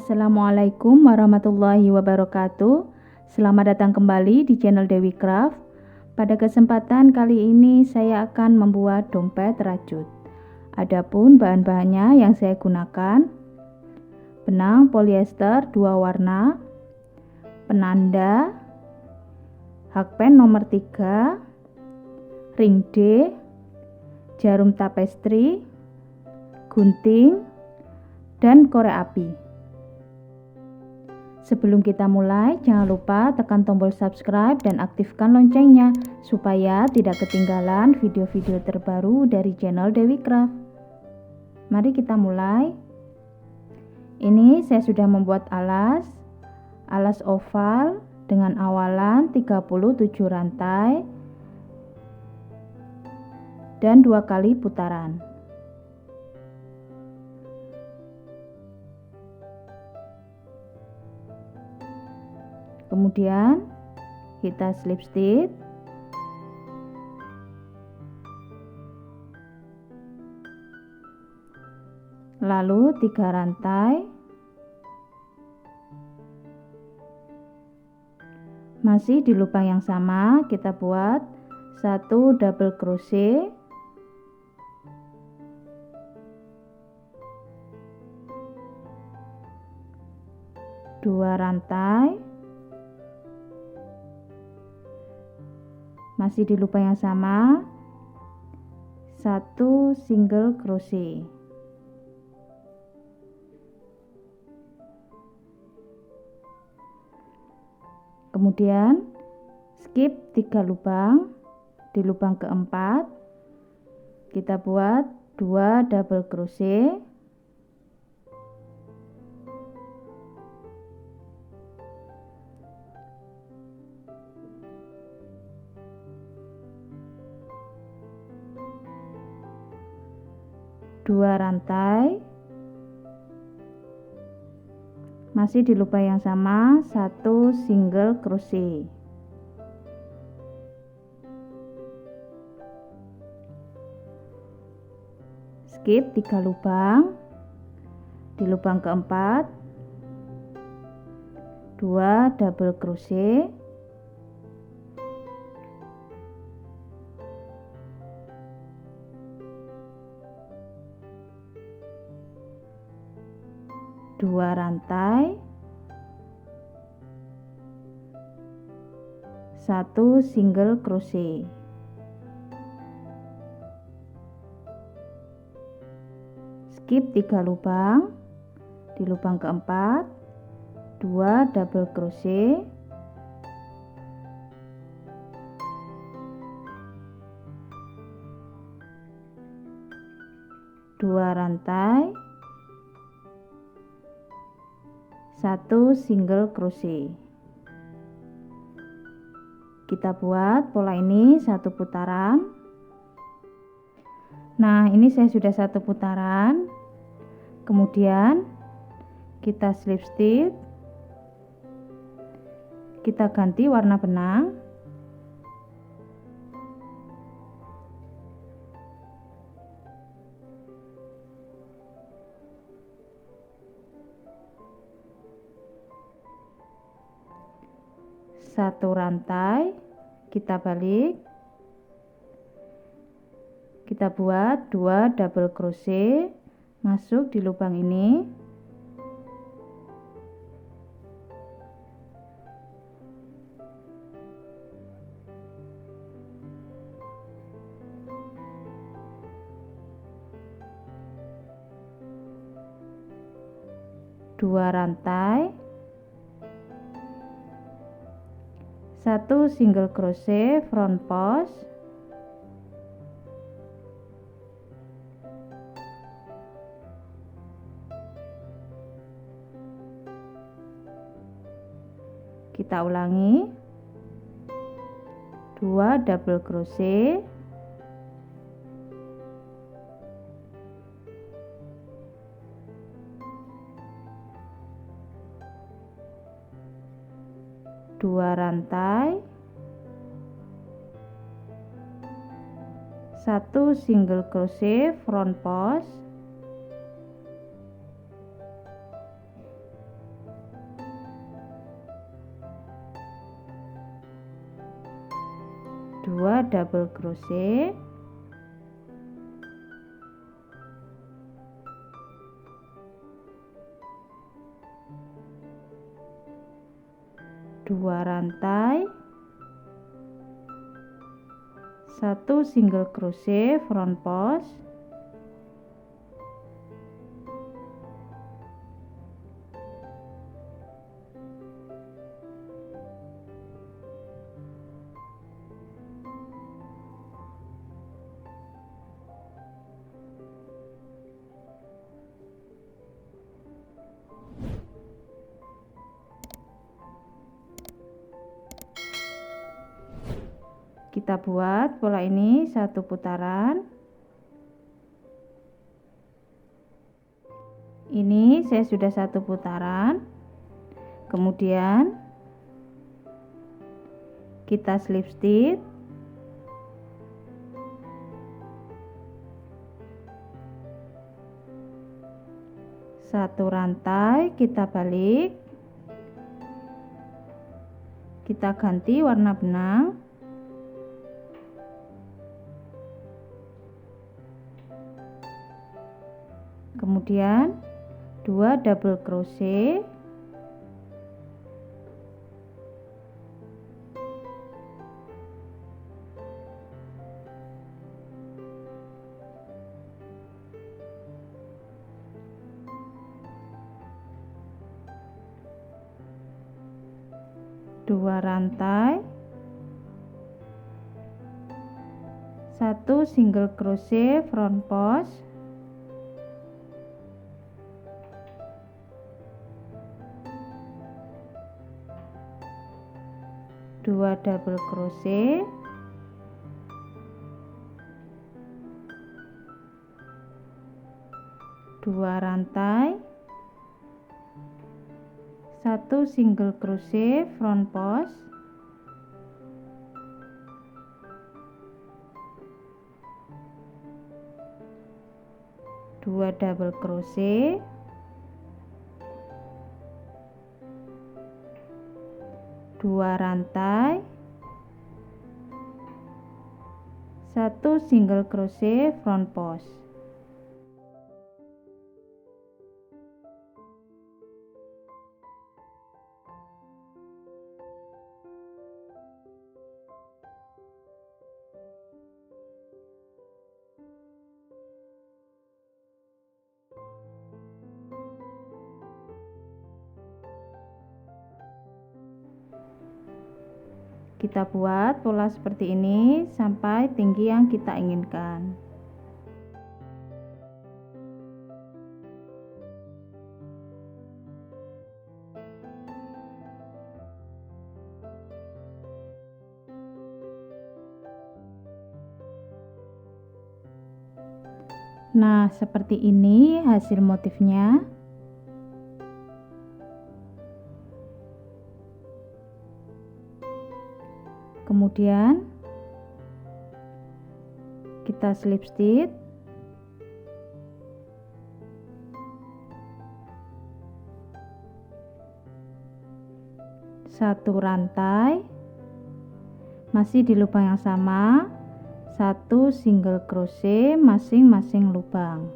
Assalamualaikum warahmatullahi wabarakatuh. Selamat datang kembali di channel Dewi Craft. Pada kesempatan kali ini saya akan membuat dompet rajut. Adapun bahan-bahannya yang saya gunakan: benang polyester 2 warna, penanda, hakpen nomor 3, ring D, jarum tapestri, gunting, dan korek api. Sebelum kita mulai, jangan lupa tekan tombol subscribe dan aktifkan loncengnya supaya tidak ketinggalan video-video terbaru dari channel Dewi Craft. Mari kita mulai. Ini saya sudah membuat alas oval dengan awalan 37 rantai dan 2 kali putaran. Kemudian kita slip stitch, lalu 3 rantai, masih di lubang yang sama kita buat 1 double crochet, 2 rantai, masih di lubang yang sama 1 single crochet. Kemudian skip 3 lubang. Di lubang keempat kita buat 2 double crochet, dua rantai, masih di lubang yang sama 1 single crochet. Skip 3 lubang. Di lubang keempat 2 double crochet, dua rantai, 1 single crochet. Skip 3 lubang. Di lubang keempat 2 double crochet, dua rantai, 1 single crochet. Kita buat pola ini 1 putaran. Nah, ini saya sudah 1 putaran. Kemudian kita slip stitch, kita ganti warna benang. Satu rantai, kita balik, kita buat 2 double crochet masuk di lubang ini, dua rantai, 1 single crochet front post, kita ulangi 2 double crochet, dua rantai, 1 single crochet front post, 2 double crochet, dua rantai, 1 single crochet front post, kita buat pola ini 1 putaran. Ini saya sudah 1 putaran, kemudian kita slip stitch, satu rantai, kita balik, kita ganti warna benang, kemudian 2 double crochet, dua rantai, 1 single crochet front post, dua double crochet, dua rantai, 1 single crochet front post, dua double crochet, dua rantai, 1 single crochet front post. Kita buat pola seperti ini sampai tinggi yang kita inginkan. Nah, seperti ini hasil motifnya. Kemudian kita slip stitch, satu rantai, masih di lubang yang sama, 1 single crochet masing-masing lubang.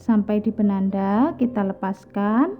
Sampai di penanda kita lepaskan.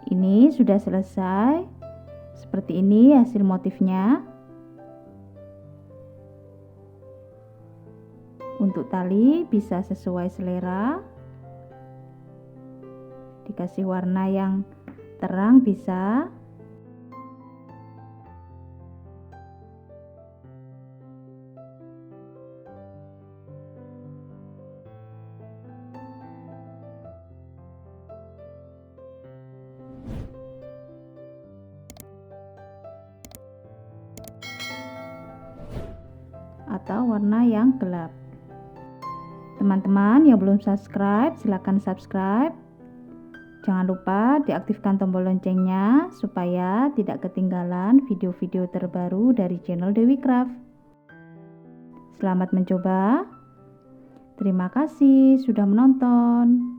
Ini sudah selesai. Seperti ini hasil motifnya. Untuk tali bisa sesuai selera. Dikasih warna yang terang bisa. Atau warna yang gelap. Teman-teman yang belum subscribe, silakan subscribe. Jangan lupa diaktifkan tombol loncengnya supaya tidak ketinggalan video-video terbaru dari channel Dewi Craft. Selamat mencoba. Terima kasih sudah menonton.